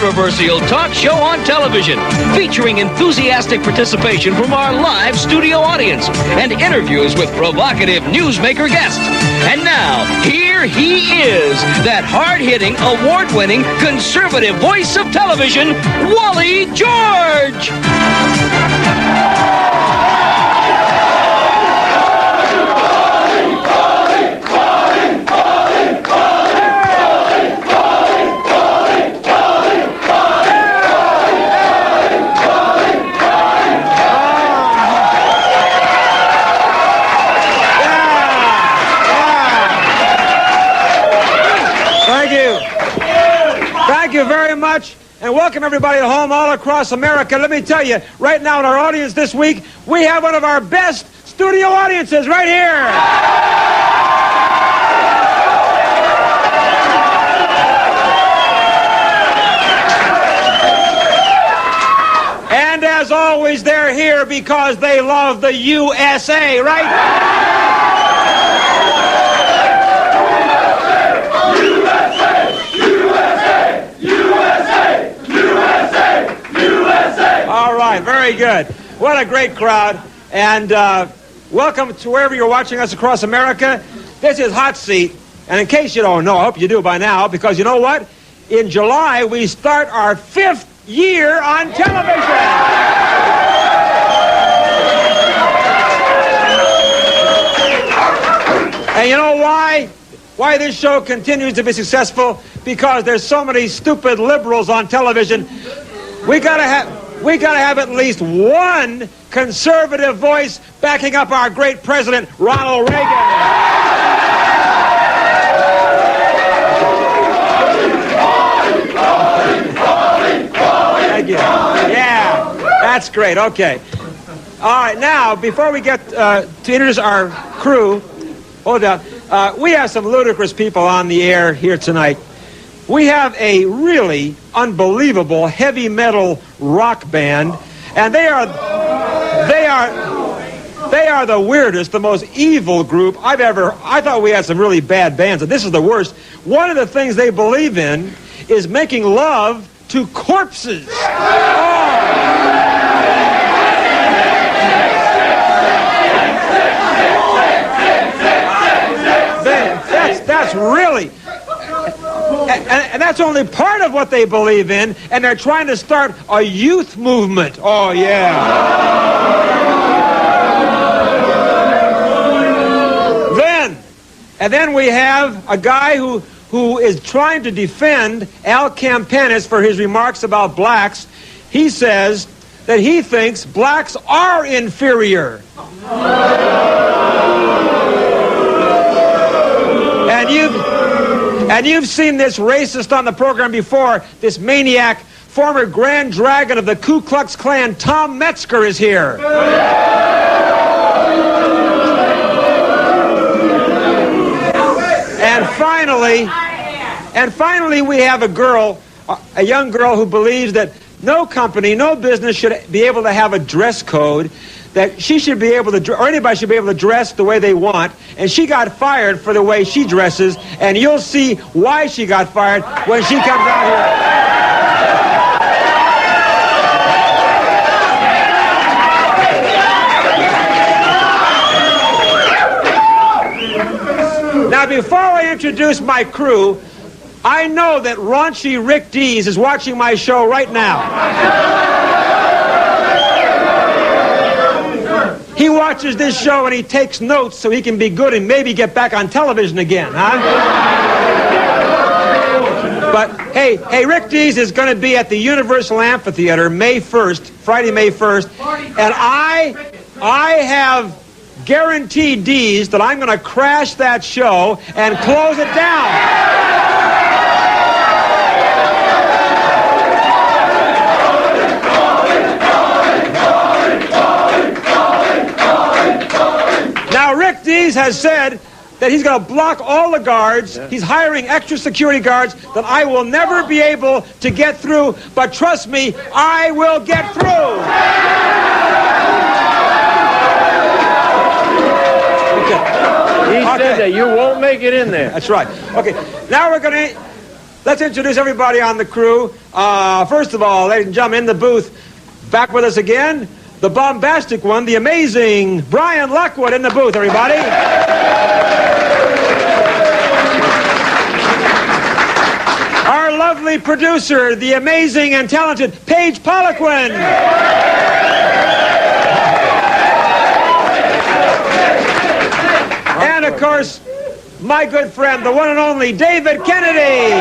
controversial talk show on television, featuring enthusiastic participation from our live studio audience and interviews with provocative newsmaker guests. And now, here he is, that hard-hitting, award-winning, conservative voice of television, Wally George! Thank you very much, and welcome everybody at home all across America. Let me tell you, right now in our audience this week, we have one of our best studio audiences right here. And as always, they're here because they love the USA, right? All right, very good. What a great crowd. And welcome to wherever you're watching us across America. This is Hot Seat. And in case you don't know, I hope you do by now, because you know what? In July, we start our 5th year on television. And you know why? Why this show continues to be successful? Because there's so many stupid liberals on television. We gotta have at least one conservative voice backing up our great president, Ronald Reagan. Thank you. Yeah, that's great. Okay. All right, now, before we get to introduce our crew, hold on. We have some ludicrous people on the air here tonight. We have a really unbelievable heavy metal rock band, and they are the weirdest, the most evil group I thought we had some really bad bands, and this is the worst. One of the things they believe in is making love to corpses. That's really... And that's only part of what they believe in, and they're trying to start a youth movement. Oh, yeah. Then we have a guy who is trying to defend Al Campanis for his remarks about blacks. He says that he thinks blacks are inferior. And you've seen this racist on the program before, this maniac, former Grand Dragon of the Ku Klux Klan, Tom Metzger, is here. And finally we have a young girl who believes that no company, no business should be able to have a dress code, that she should be able to, or anybody should be able to dress the way they want, and she got fired for the way she dresses, and you'll see why she got fired when she comes out here. Now, before I introduce my crew, I know that raunchy Rick Dees is watching my show right now. He watches this show and he takes notes so he can be good and maybe get back on television again, huh? But, hey, Rick Dees is going to be at the Universal Amphitheater May 1st, Friday, May 1st, and I have guaranteed Dees that I'm going to crash that show and close it down. Now, Rick Dees has said that he's going to block all the guards. He's hiring extra security guards that I will never be able to get through. But trust me, I will get through. Okay. He said that you won't make it in there. That's right. Okay, now we're going to let's introduce everybody on the crew. First of all, ladies and gentlemen, in the booth, back with us again, the bombastic one, the amazing Brian Lockwood in the booth, everybody. Our lovely producer, the amazing and talented Paige Poliquin. And, of course, my good friend, the one and only David Kennedy.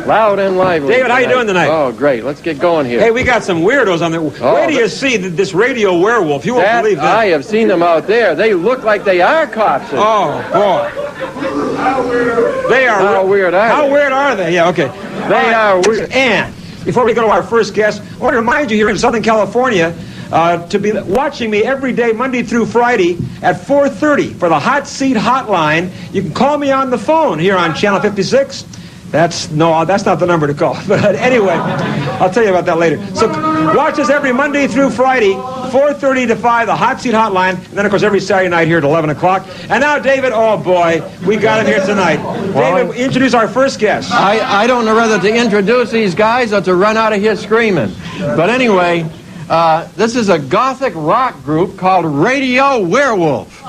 Loud and lively. David, how you doing tonight? Oh, great. Let's get going here. Hey, we got some weirdos on there. Where do you see this radio werewolf? You won't believe that. I have seen them out there. They look like they are cops. Oh, boy. They are. How weird are they? How weird are they? Yeah, okay. They are weird. And before we go to our first guest, I want to remind you here in Southern California to be watching me every day, Monday through Friday at 4:30 for the Hot Seat Hotline. You can call me on the phone here on Channel 56. That's not the number to call. But anyway, I'll tell you about that later. So watch us every Monday through Friday, 4:30 to 5, the Hot Seat Hotline. And then, of course, every Saturday night here at 11 o'clock. And now, David, oh, boy, we got him here tonight. David, introduce our first guest. I don't know whether to introduce these guys or to run out of here screaming. But anyway, this is a gothic rock group called Radio Werewolf.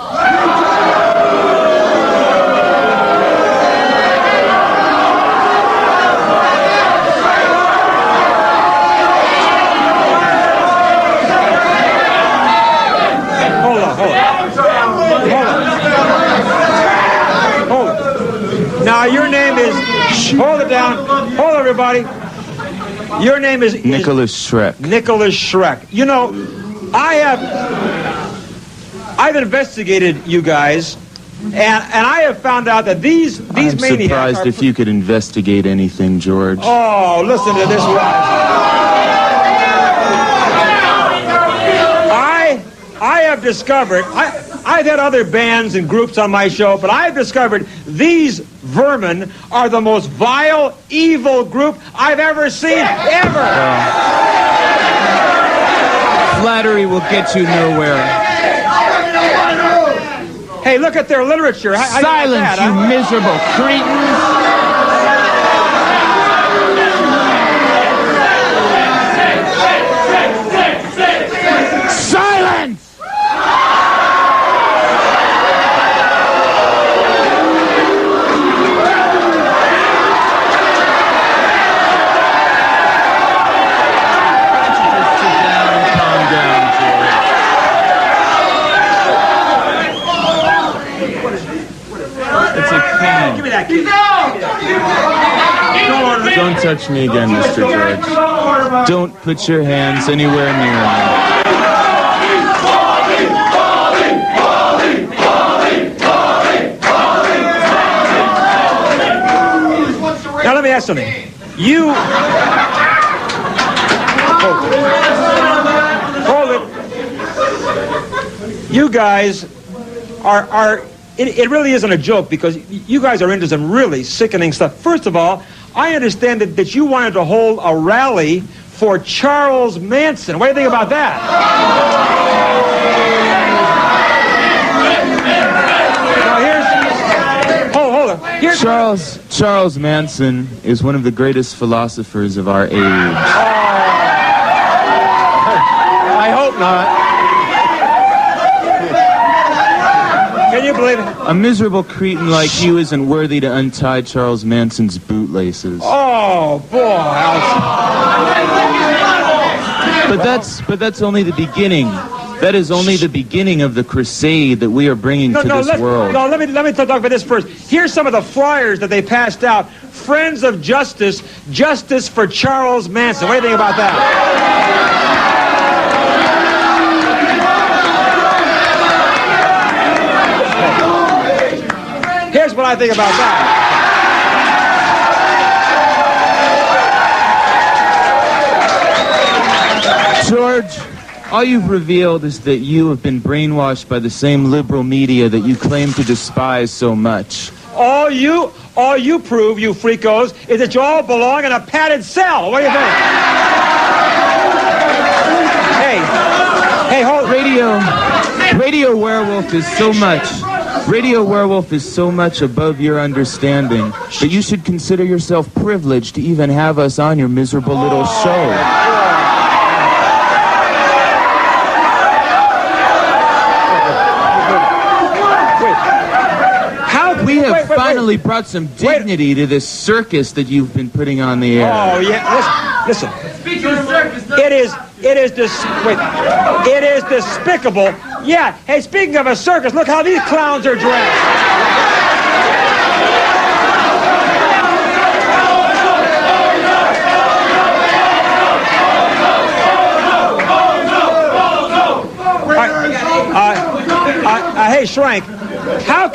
Now, your name is... Hold it down. Hold everybody. Your name is... Nicholas Schreck. Nicholas Schreck. You know, I've investigated you guys, and I have found out that these maniacs... I'm surprised if you could investigate anything, George. Oh, listen to this one. I have discovered... I've had other bands and groups on my show, but I've discovered these vermin are the most vile, evil group I've ever seen, ever. Flattery will get you nowhere. Hey, look at their literature. Silence, you miserable cretins. Silence! Give me that key. Don't touch me again, Mr. George. Don't put your hands anywhere near me. Now let me ask something. You... Hold it. You guys are it really isn't a joke, because you guys are into some really sickening stuff. First of all, I understand that you wanted to hold a rally for Charles Manson. What do you think about that? Now hold on. Charles Manson is one of the greatest philosophers of our age. I hope not. Can you believe it? A miserable cretin like you isn't worthy to untie Charles Manson's bootlaces. Oh, boy. But that's only the beginning. That is only the beginning of the crusade that we are bringing to this world. No, let me talk about this first. Here's some of the flyers that they passed out. Friends of Justice, Justice for Charles Manson. What do you think about that? Here's what I think about that. George, all you've revealed is that you have been brainwashed by the same liberal media that you claim to despise so much. All you prove, you freakos, is that you all belong in a padded cell. What do you think? Hey, hold radio. Radio Werewolf is so much. Radio Werewolf is so much above your understanding that you should consider yourself privileged to even have us on your miserable little show. We have finally brought some dignity to this circus that you've been putting on the air. Oh, yeah, listen. It is despicable. Yeah, hey, speaking of a circus, look how these clowns are dressed. Hey, Shrank, how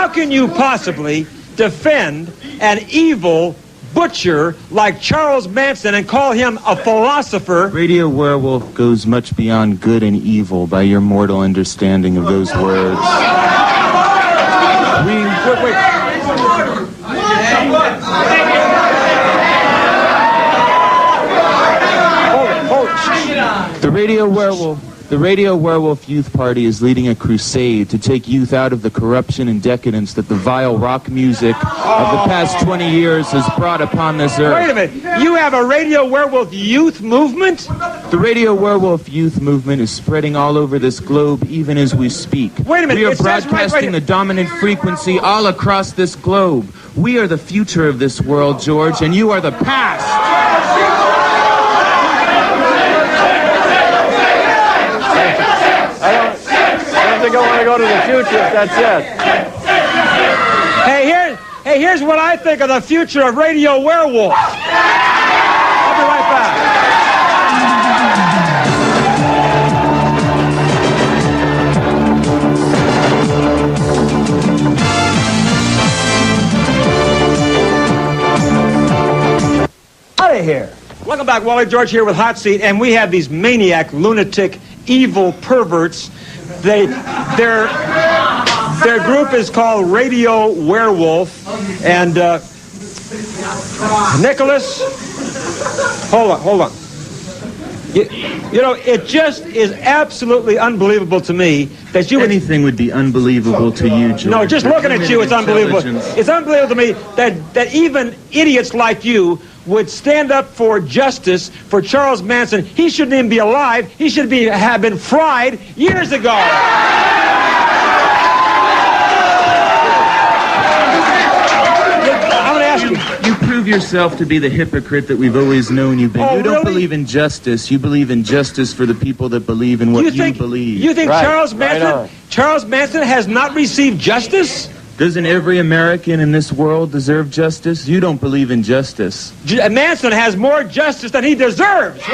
can you possibly defend an evil butcher like Charles Manson and call him a philosopher? Radio Werewolf goes much beyond good and evil by your mortal understanding of those words. Wait. Hold it. The Radio Werewolf Youth Party is leading a crusade to take youth out of the corruption and decadence that the vile rock music of the past 20 years has brought upon this earth. Wait a minute. You have a Radio Werewolf Youth Movement? The Radio Werewolf Youth Movement is spreading all over this globe even as we speak. Wait a minute. We are broadcasting the dominant frequency all across this globe. We are the future of this world, George, and you are the past. I think I want to go to the future if that's it. Hey, here's what I think of the future of Radio Werewolf. I'll be right back. Out of here. Welcome back, Wally George here with Hot Seat, and we have these maniac, lunatic, evil perverts. Their group is called Radio Werewolf, and Nicholas, hold on. You know, it just is absolutely unbelievable to me that you would... Anything would be unbelievable to you, George. No, just looking at you, it's unbelievable. It's unbelievable to me that even idiots like you would stand up for justice for Charles Manson. He shouldn't even be alive. He should have been fried years ago. I'm going to ask you. You prove yourself to be the hypocrite that we've always known you've been. Oh, you don't really? believe in justice. You believe in justice for the people that believe in what you believe. You think Right. Charles Manson has not received justice? Doesn't every American in this world deserve justice? You don't believe in justice. Manson has more justice than he deserves. Wait.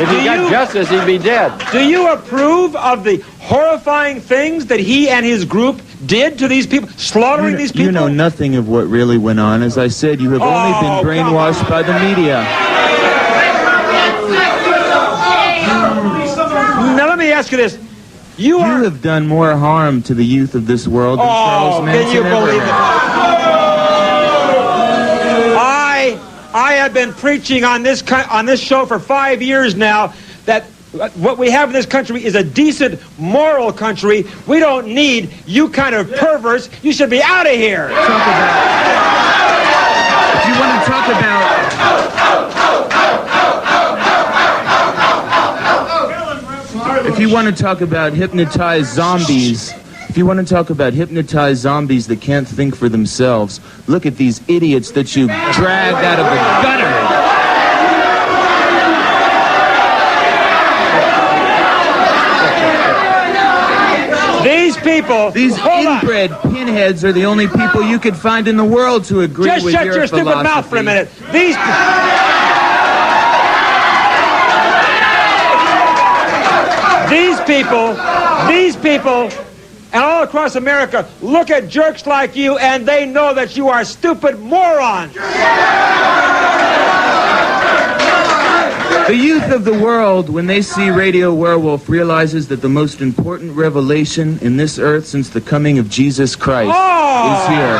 If he got justice, he'd be dead. Do you approve of the horrifying things that he and his group did to these people, slaughtering these people? You know nothing of what really went on. As I said, you have only been brainwashed by the media. Now let me ask you this. You have done more harm to the youth of this world than Charles Manson can you believe it? I have been preaching on this show for 5 years now that what we have in this country is a decent, moral country. We don't need you kind of perverts. You should be out of here. If you want to talk about... If you want to talk about hypnotized zombies, that can't think for themselves, look at these idiots that you dragged out of the gutter. These inbred pinheads are the only people you could find in the world to agree with your philosophy. Just shut your stupid mouth for a minute. These people, and all across America, look at jerks like you, and they know that you are stupid morons. The youth of the world, when they see Radio Werewolf, realizes that the most important revelation in this earth since the coming of Jesus Christ is here.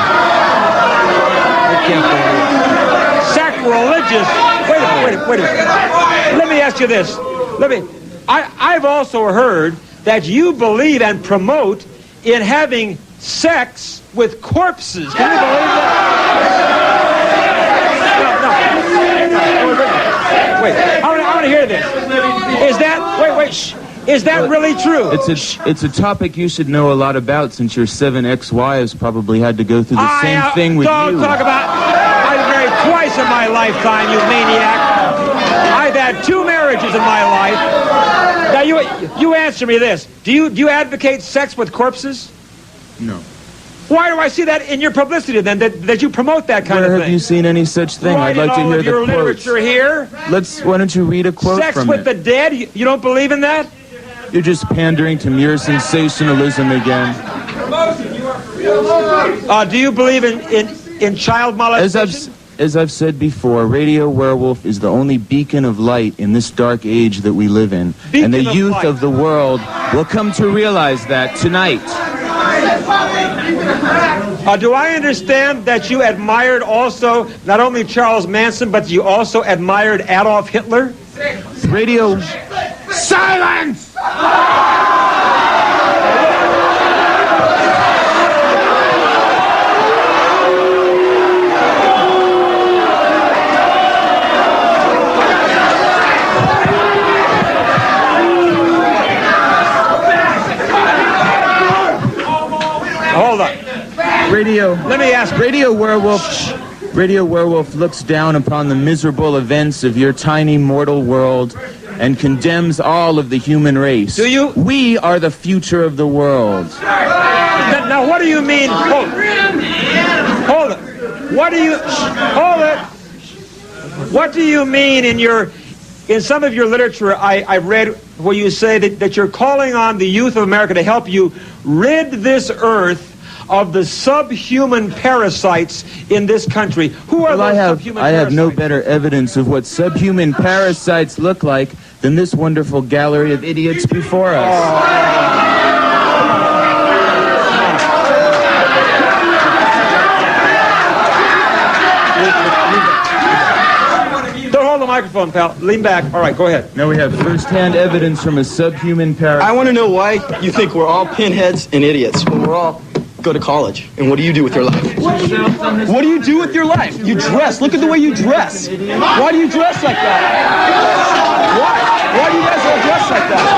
I can't believe it. Sacrilegious. Wait a minute. Let me ask you this. I've also heard that you believe and promote in having sex with corpses. Can you believe that? No. Wait, I want to hear this. Is that, is that really true? It's a topic you should know a lot about, since your 7 ex-wives probably had to go through the same thing with you. Don't talk about... I've married twice in my lifetime, you maniac. I've had 2 marriages in my life. Now, you answer me this. Do you advocate sex with corpses? No. Why do I see that in your publicity, then, that you promote that kind of thing? Where have you seen any such thing? I'd like to hear the quotes. Literature here. Why don't you read a quote Sex from with the dead? You don't believe in that? You're just pandering to mere sensationalism again. Do you believe in child molestation? As I've said before, Radio Werewolf is the only beacon of light in this dark age that we live in. And the youth of the world will come to realize that tonight. Do I understand that you admired also not only Charles Manson, but you also admired Adolf Hitler? Radio... Silence! Hold on. Let me ask. Radio Werewolf looks down upon the miserable events of your tiny mortal world and condemns all of the human race. Do you? We are the future of the world. Now, what do you mean? Hold it. What do you? Hold it. What do you mean in some of your literature? I read where you say that you're calling on the youth of America to help you rid this earth of the subhuman parasites in this country. Who are those subhuman parasites? I have no better evidence of what subhuman parasites look like than this wonderful gallery of idiots before us. Don't hold the microphone, pal. Lean back. All right, go ahead. Now we have first-hand evidence from a subhuman parasite. I want to know why you think we're all pinheads and idiots when we're all go to college. And what do you do with your life? What do you do with your life? You dress. Look at the way you dress. Why do you dress like that? Why? Why do you guys all dress like that?